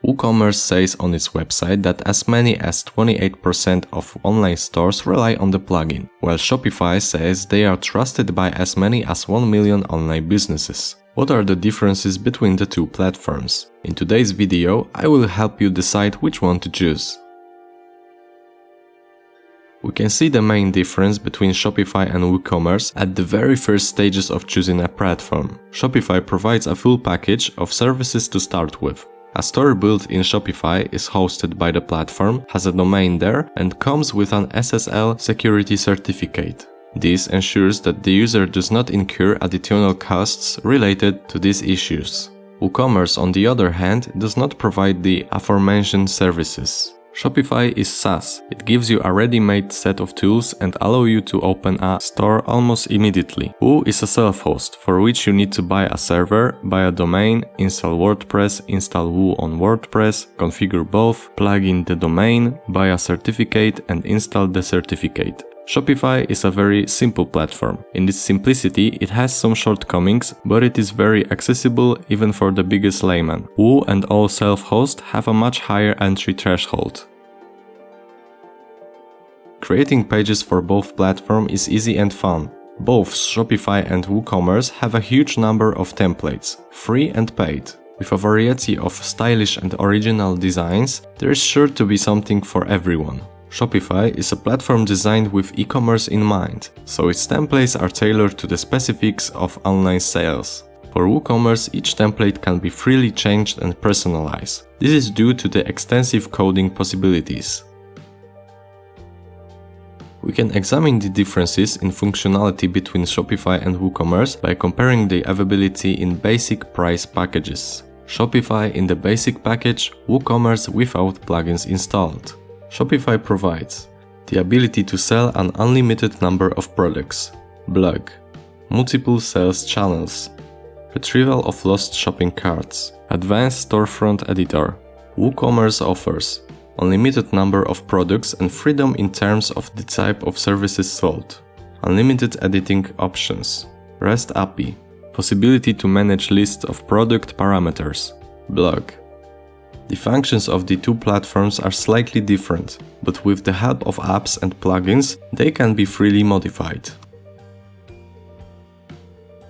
WooCommerce says on its website that as many as 28% of online stores rely on the plugin, while Shopify says they are trusted by as many as 1 million online businesses. What are the differences between the two platforms? In today's video, I will help you decide which one to choose. We can see the main difference between Shopify and WooCommerce at the very first stages of choosing a platform. Shopify provides a full package of services to start with. A store built in Shopify is hosted by the platform, has a domain there, and comes with an SSL security certificate. This ensures that the user does not incur additional costs related to these issues. WooCommerce, on the other hand, does not provide the aforementioned services. Shopify is SaaS. It gives you a ready-made set of tools and allows you to open a store almost immediately. Woo is a self-host, for which you need to buy a server, buy a domain, install WordPress, install Woo on WordPress, configure both, plug in the domain, buy a certificate and install the certificate. Shopify is a very simple platform. In its simplicity, it has some shortcomings, but it is very accessible even for the biggest layman. Woo and all self-host have a much higher entry threshold. Creating pages for both platforms is easy and fun. Both Shopify and WooCommerce have a huge number of templates, free and paid. With a variety of stylish and original designs, there is sure to be something for everyone. Shopify is a platform designed with e-commerce in mind, so its templates are tailored to the specifics of online sales. For WooCommerce, each template can be freely changed and personalized. This is due to the extensive coding possibilities. We can examine the differences in functionality between Shopify and WooCommerce by comparing the availability in basic price packages. Shopify in the basic package, WooCommerce without plugins installed. Shopify provides the ability to sell an unlimited number of products, blog, multiple sales channels, retrieval of lost shopping carts, advanced storefront editor. WooCommerce offers unlimited number of products and freedom in terms of the type of services sold, unlimited editing options, REST API, possibility to manage lists of product parameters, blog. The functions of the two platforms are slightly different, but with the help of apps and plugins, they can be freely modified.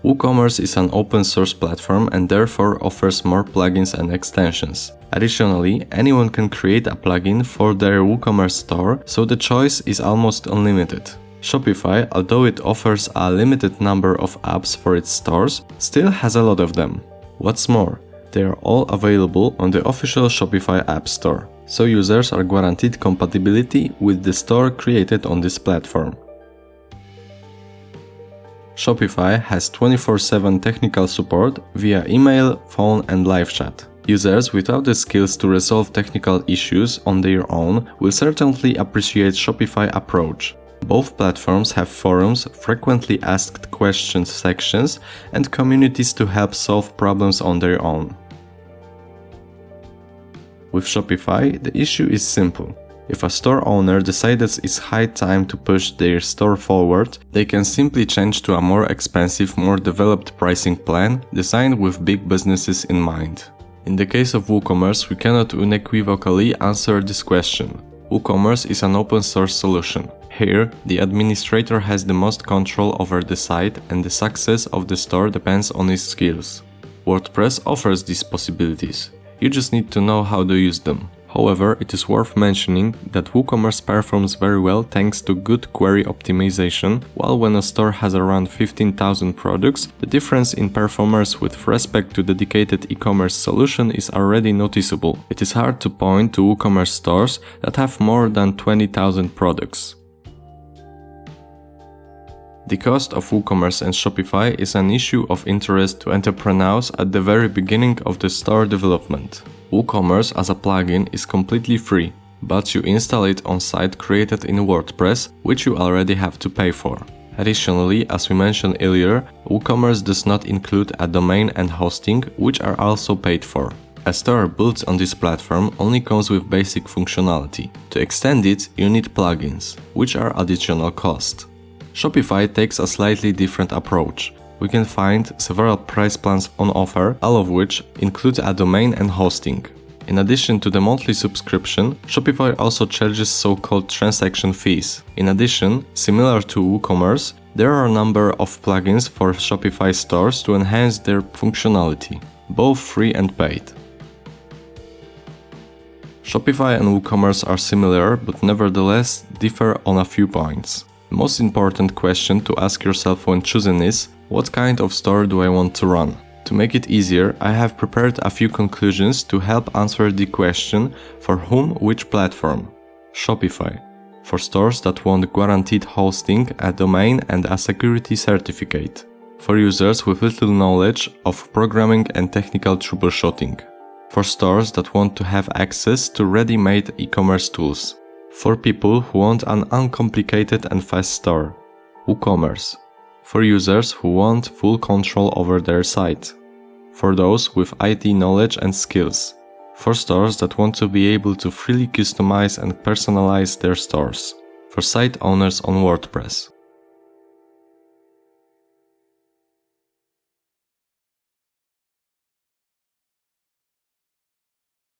WooCommerce is an open source platform and therefore offers more plugins and extensions. Additionally, anyone can create a plugin for their WooCommerce store, so the choice is almost unlimited. Shopify, although it offers a limited number of apps for its stores, still has a lot of them. What's more, they are all available on the official Shopify App Store, so users are guaranteed compatibility with the store created on this platform. Shopify has 24/7 technical support via email, phone and live chat. Users without the skills to resolve technical issues on their own will certainly appreciate Shopify approach. Both platforms have forums, frequently asked questions sections, and communities to help solve problems on their own. With Shopify, the issue is simple. If a store owner decides it's high time to push their store forward, they can simply change to a more expensive, more developed pricing plan designed with big businesses in mind. In the case of WooCommerce, we cannot unequivocally answer this question. WooCommerce is an open source solution. Here, the administrator has the most control over the site and the success of the store depends on his skills. WordPress offers these possibilities. You just need to know how to use them. However, it is worth mentioning that WooCommerce performs very well thanks to good query optimization, while when a store has around 15,000 products, the difference in performance with respect to dedicated e-commerce solution is already noticeable. It is hard to point to WooCommerce stores that have more than 20,000 products. The cost of WooCommerce and Shopify is an issue of interest to entrepreneurs at the very beginning of the store development. WooCommerce as a plugin is completely free, but you install it on site created in WordPress, which you already have to pay for. Additionally, as we mentioned earlier, WooCommerce does not include a domain and hosting, which are also paid for. A store built on this platform only comes with basic functionality. To extend it, you need plugins, which are additional cost. Shopify takes a slightly different approach. We can find several price plans on offer, all of which include a domain and hosting. In addition to the monthly subscription, Shopify also charges so-called transaction fees. In addition, similar to WooCommerce, there are a number of plugins for Shopify stores to enhance their functionality, both free and paid. Shopify and WooCommerce are similar, but nevertheless differ on a few points. The most important question to ask yourself when choosing is, what kind of store do I want to run? To make it easier, I have prepared a few conclusions to help answer the question, for whom which platform? Shopify. For stores that want guaranteed hosting, a domain and a security certificate. For users with little knowledge of programming and technical troubleshooting. For stores that want to have access to ready-made e-commerce tools. For people who want an uncomplicated and fast store. WooCommerce. For users who want full control over their site. For those with IT knowledge and skills. For stores that want to be able to freely customize and personalize their stores. For site owners on WordPress.